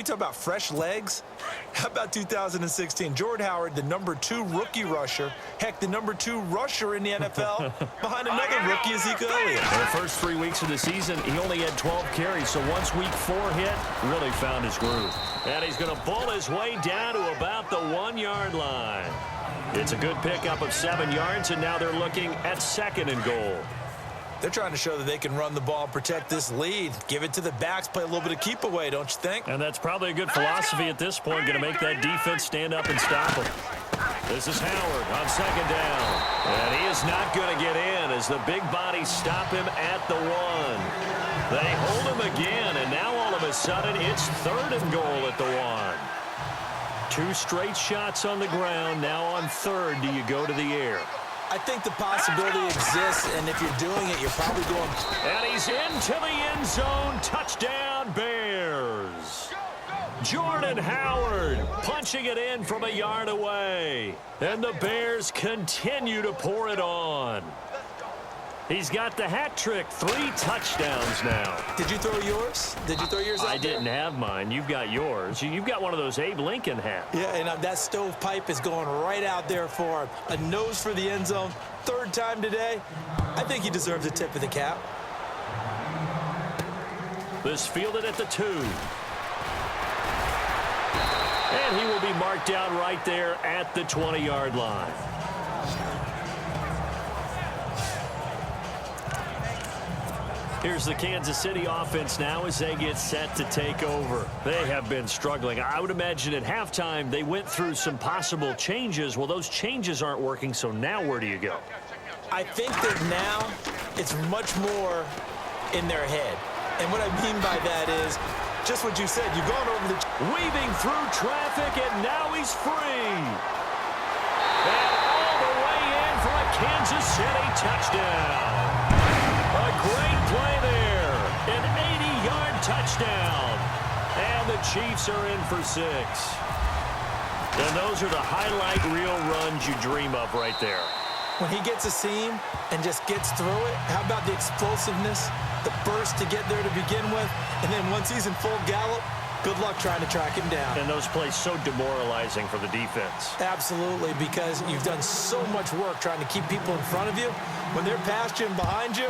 You talk about fresh legs. How about 2016? Jordan Howard, the #2 rookie rusher. Heck, the #2 rusher in the NFL behind another rookie, Ezekiel Elliott. In the first 3 weeks of the season, he only had 12 carries. So once week 4 hit, really found his groove. And he's going to bull his way down to about the 1-yard line. It's a good pickup of 7 yards, and now they're looking at 2nd and goal. They're trying to show that they can run the ball and protect this lead. Give it to the backs, play a little bit of keep away, don't you think? And that's probably a good philosophy at this point, going to make that defense stand up and stop them. This is Howard on 2nd down. And he is not going to get in as the big bodies stop him at the 1. They hold him again, and now all of a sudden it's 3rd and goal at the 1. 2 straight shots on the ground. Now on 3rd, do you go to the air? I think the possibility exists, and if you're doing it, you're probably going... And he's into the end zone. Touchdown, Bears. Jordan Howard punching it in from a yard away. And the Bears continue to pour it on. He's got the hat trick. 3 touchdowns now. Did you throw yours? Did you throw yours out I didn't have mine. You've got yours. You've got one of those Abe Lincoln hats. Yeah, and that stovepipe is going right out there for him. A nose for the end zone. 3rd time today. I think he deserves a tip of the cap. This fielded at the 2. And he will be marked down right there at the 20-yard line. Here's the Kansas City offense now as they get set to take over. They have been struggling. I would imagine at halftime they went through some possible changes. Well, those changes aren't working, so now where do you go? I think that now it's much more in their head. And what I mean by that is just what you said. You've gone over the... Weaving through traffic, and now he's free. And all the way in for a Kansas City touchdown. A great play there. An 80-yard touchdown. And the Chiefs are in for 6. And those are the highlight reel runs you dream of right there. When he gets a seam and just gets through it, how about the explosiveness, the burst to get there to begin with, and then once he's in full gallop, good luck trying to track him down. And those plays so demoralizing for the defense. Absolutely, because you've done so much work trying to keep people in front of you. When they're past you and behind you,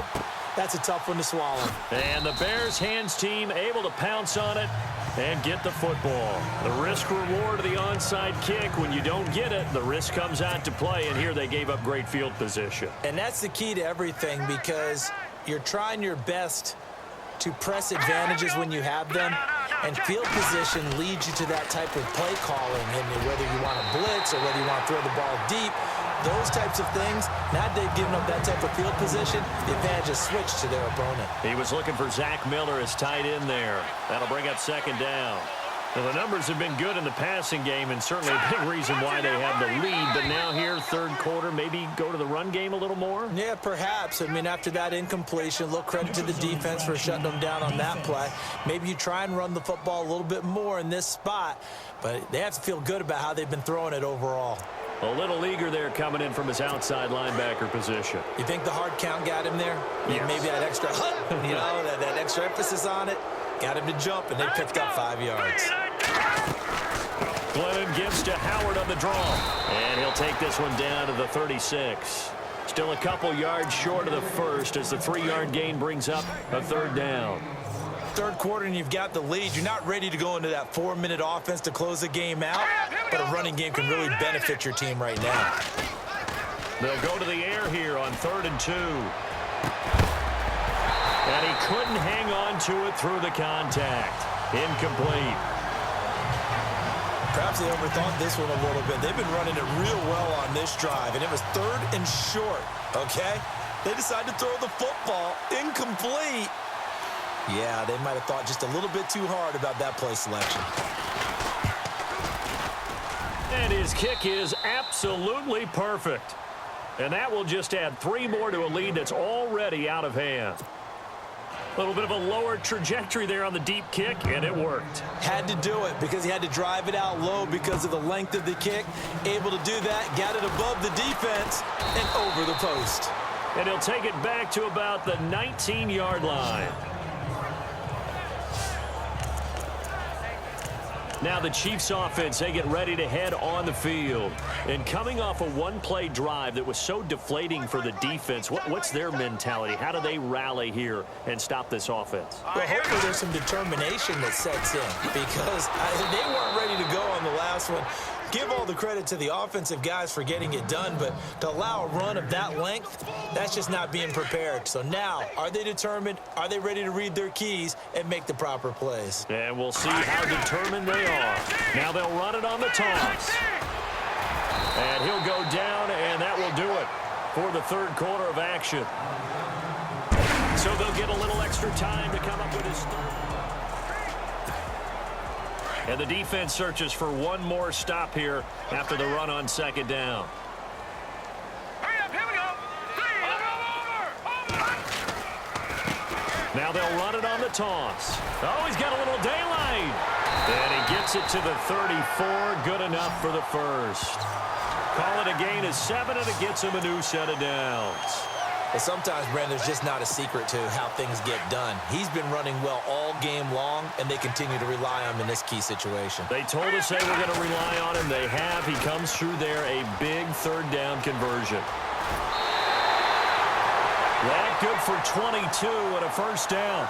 that's a tough one to swallow. And the Bears hands team able to pounce on it and get the football. The risk reward of the onside kick. When you don't get it, the risk comes out to play, and here they gave up great field position. And that's the key to everything, because you're trying your best to press advantages when you have them, and field position leads you to that type of play calling, and whether you want to blitz or whether you want to throw the ball deep, those types of things. Now that they've given up that type of field position, the advantage is switched to their opponent. He was looking for Zach Miller as tight end there. That'll bring up 2nd down. Well, the numbers have been good in the passing game, and certainly a big reason why they have the lead. But now here, 3rd quarter, maybe go to the run game a little more? Yeah, perhaps. I mean, after that incompletion, a little credit to the defense for shutting them down on that play. Maybe you try and run the football a little bit more in this spot, but they have to feel good about how they've been throwing it overall. A little eager there coming in from his outside linebacker position. You think the hard count got him there? Yes. Maybe that extra that extra emphasis on it got him to jump, and they picked up 5 yards. Glennon gives to Howard on the draw. And he'll take this one down to the 36. Still a couple yards short of the first as the 3-yard gain brings up a 3rd down. 3rd quarter and you've got the lead. You're not ready to go into that 4-minute offense to close the game out, but a running game can really benefit your team right now. They'll go to the air here on 3rd and 2. And he couldn't hang on to it through the contact. Incomplete. Perhaps they overthought this one a little bit. They've been running it real well on this drive, and it was 3rd and short, okay? They decided to throw the football. Incomplete. Yeah, they might have thought just a little bit too hard about that play selection. And his kick is absolutely perfect. And that will just add 3 more to a lead that's already out of hand. A little bit of a lower trajectory there on the deep kick, and it worked. Had to do it because he had to drive it out low because of the length of the kick. Able to do that, got it above the defense, and over the post. And he'll take it back to about the 19-yard line. Now the Chiefs offense, they get ready to head on the field. And coming off a one-play drive that was so deflating for the defense, what's their mentality? How do they rally here and stop this offense? Well, hopefully there's some determination that sets in because they weren't ready to go on the last one. Give all the credit to the offensive guys for getting it done, but to allow a run of that length, that's just not being prepared. So now, are they determined? Are they ready to read their keys and make the proper plays? And we'll see how determined they are. Now they'll run it on the toss. And he'll go down, and that will do it for the third quarter of action. So they'll get a little extra time to come up with his third. And the defense searches for one more stop here after the run on second down. Now they'll run it on the toss. Oh, he's got a little daylight. And he gets it to the 34. Good enough for the first. Call it a gain of 7, and it gets him a new set of downs. Well, sometimes, Brandon, there's just not a secret to how things get done. He's been running well all game long, and they continue to rely on him in this key situation. They told us they were going to rely on him. They have. He comes through there, a big third down conversion. That good for 22 and a first down.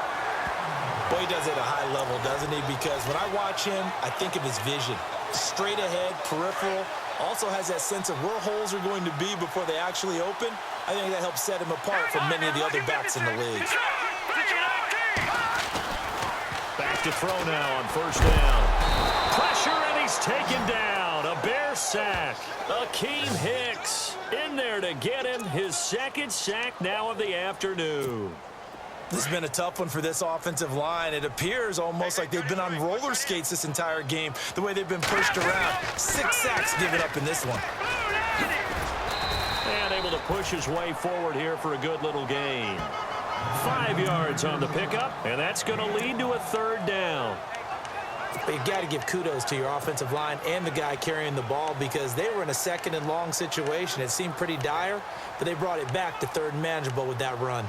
Boy, he does it at a high level, doesn't he? Because when I watch him, I think of his vision. Straight ahead, peripheral. Also has that sense of where holes are going to be before they actually open. I think that helps set him apart from many of the other backs in the league. Back to throw now on first down. Pressure, and he's taken down. A Bear sack. Akeem Hicks in there to get him. His second sack now of the afternoon. This has been a tough one for this offensive line. It appears almost like they've been on roller skates this entire game, the way they've been pushed around. 6 sacks given up in this one. And able to push his way forward here for a good little gain. 5 yards on the pickup, and that's going to lead to a third down. But you've got to give kudos to your offensive line and the guy carrying the ball because they were in a second and long situation. It seemed pretty dire, but they brought it back to third and manageable with that run.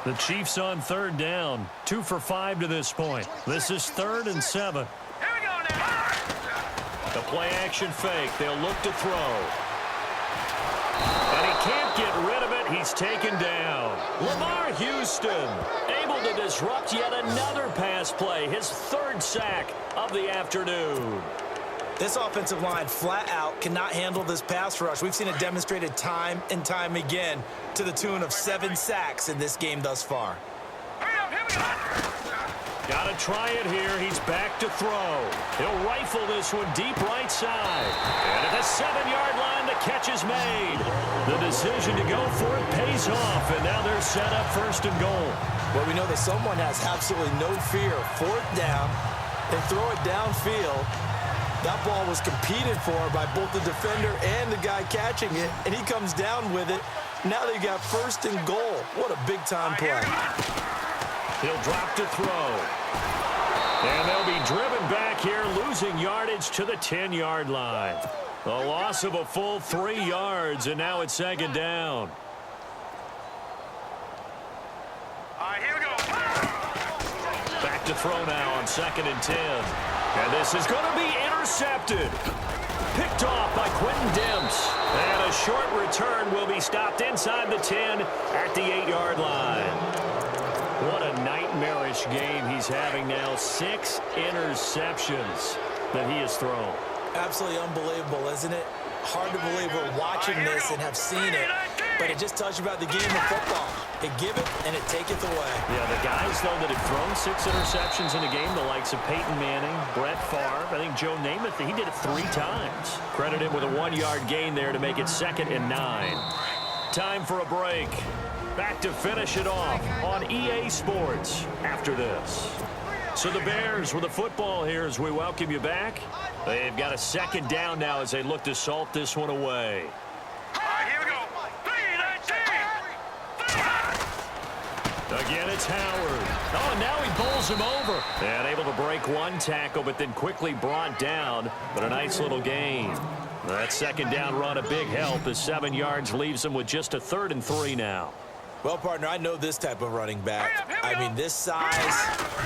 The Chiefs on third down. 2 for 5 to this point. This is 3rd and 7. Here we go now. The play action fake. They'll look to throw. And he can't get rid of it. He's taken down. Lamar Houston able to disrupt yet another pass play. His 3rd sack of the afternoon. This offensive line flat out cannot handle this pass rush. We've seen it demonstrated time and time again to the tune of 7 sacks in this game thus far. Got to try it here. He's back to throw. He'll rifle this one deep right side. And at the 7-yard line, the catch is made. The decision to go for it pays off, and now they're set up 1st and goal. Well, we know that someone has absolutely no fear. 4th down, they throw it downfield. That ball was competed for by both the defender and the guy catching it, and he comes down with it. Now they got 1st and goal. What a big-time play. He'll drop to throw. And they'll be driven back here, losing yardage to the 10-yard line. A loss of a full 3 yards, and now it's 2nd down. Here we go. Back to throw now on 2nd and 10. And this is going to be intercepted. Picked off by Quentin Demps. And a short return will be stopped inside the 10 at the 8-yard line. What a nightmarish game he's having now. 6 interceptions that he has thrown. Absolutely unbelievable, isn't it? Hard to believe we're watching this and have seen it, but it just tells you about the game of football. It give it and it taketh away. Yeah, the guys, though, that have thrown 6 interceptions in a game, the likes of Peyton Manning, Brett Favre, I think Joe Namath, he did it 3 times. Credit him with a 1-yard gain there to make it 2nd and 9. Time for a break. Back to finish it off on EA Sports after this. So the Bears with the football here as we welcome you back. They've got a 2nd down now as they look to salt this one away. Here we go. 3-19. Again, it's Howard. Oh, and now he bowls him over. And able to break 1 tackle, but then quickly brought down. But a nice little gain. That 2nd down run, a big help as 7 yards leaves him with just a 3rd and 3 now. Well, partner, I know this type of running back. I mean, this size,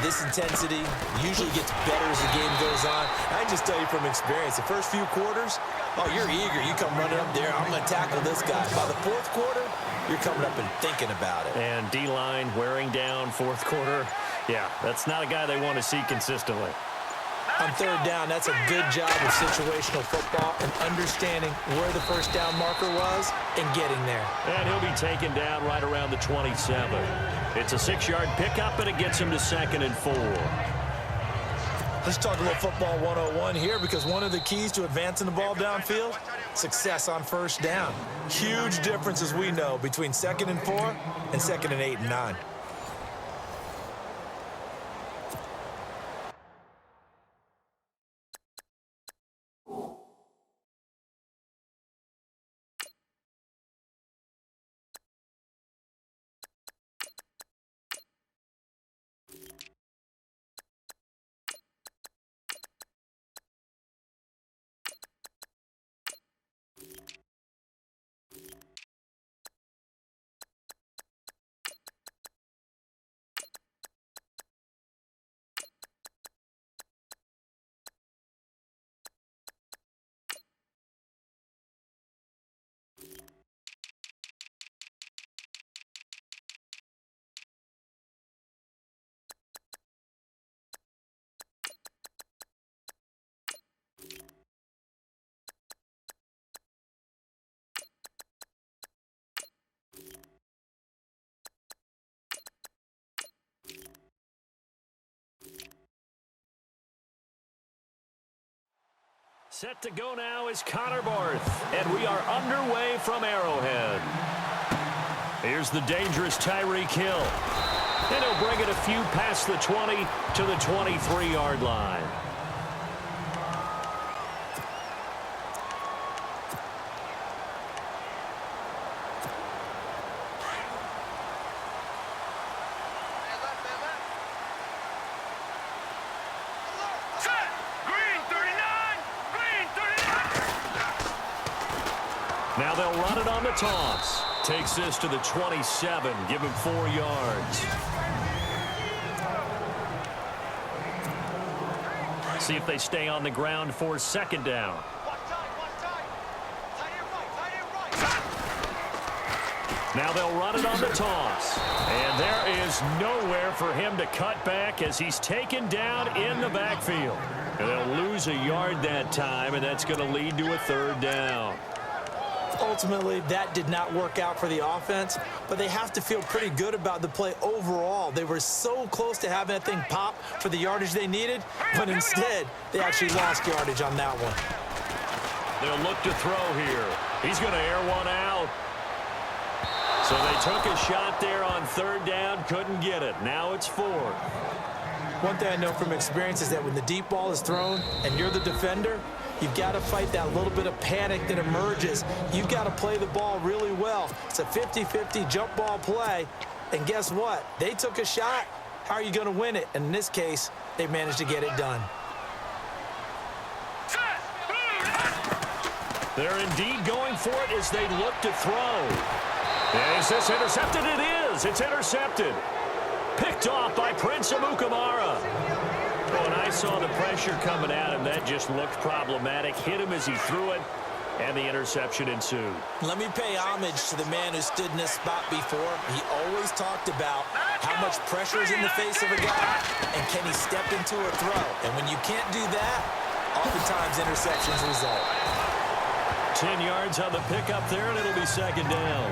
this intensity usually gets better as the game goes on. I can just tell you from experience, the first few quarters, oh, you're eager. You come running up there, I'm going to tackle this guy. By the fourth quarter, you're coming up and thinking about it. And D-line wearing down fourth quarter. Yeah, that's not a guy they want to see consistently. On third down, that's a good job of situational football and understanding where the first down marker was and getting there. And he'll be taken down right around the 27. It's a 6-yard pickup, and it gets him to 2nd and 4. Let's talk a little football 101 here, because one of the keys to advancing the ball downfield, success on first down. Huge difference, as we know, between 2nd and 4 and 2nd and 8 and 9. Set to go now is Connor Barth, and we are underway from Arrowhead. Here's the dangerous Tyreek Hill, and he'll bring it a few past the 20 to the 23-yard line. Now they'll run it on the toss. Takes this to the 27. Give him 4 yards. See if they stay on the ground for 2nd down. Now they'll run it on the toss. And there is nowhere for him to cut back as he's taken down in the backfield. And they'll lose a yard that time, and that's going to lead to a 3rd down. Ultimately, that did not work out for the offense, but they have to feel pretty good about the play overall. They were so close to having that thing pop for the yardage they needed, but instead, they actually lost yardage on that one. They'll look to throw here. He's going to air one out. So they took a shot there on 3rd down, couldn't get it. Now it's 4th. One thing I know from experience is that when the deep ball is thrown and you're the defender, you've got to fight that little bit of panic that emerges. You've got to play the ball really well. It's a 50-50 jump ball play. And guess what? They took a shot. How are you going to win it? And in this case, they managed to get it done. They're indeed going for it as they look to throw. Is this intercepted? It is. It's intercepted. Picked off by Prince Amukamara. When I saw the pressure coming at him, that just looked problematic. Hit him as he threw it, and the interception ensued. Let me pay homage to the man who stood in this spot before. He always talked about how much pressure is in the face of a guy, and can he step into a throw. And when you can't do that, oftentimes interceptions result. 10 yards on the pickup there, and it'll be 2nd down.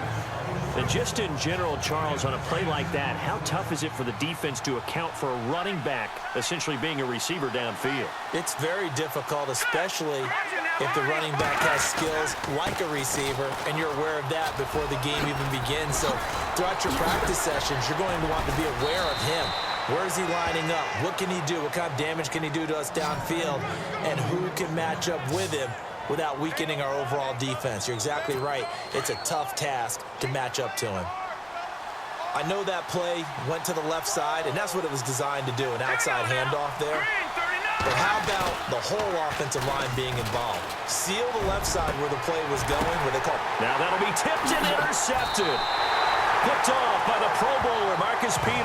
And just in general, Charles, on a play like that, how tough is it for the defense to account for a running back essentially being a receiver downfield? It's very difficult, especially if the running back has skills like a receiver, and you're aware of that before the game even begins. So throughout your practice sessions, you're going to want to be aware of him. Where is he lining up? What can he do? What kind of damage can he do to us downfield? And who can match up with him without weakening our overall defense? You're exactly right. It's a tough task to match up to him. I know that play went to the left side, and that's what it was designed to do, an outside handoff there. But how about the whole offensive line being involved? Seal the left side where the play was going, where they call. Now that'll be tipped and intercepted. Picked off by the Pro Bowler, Marcus Peters.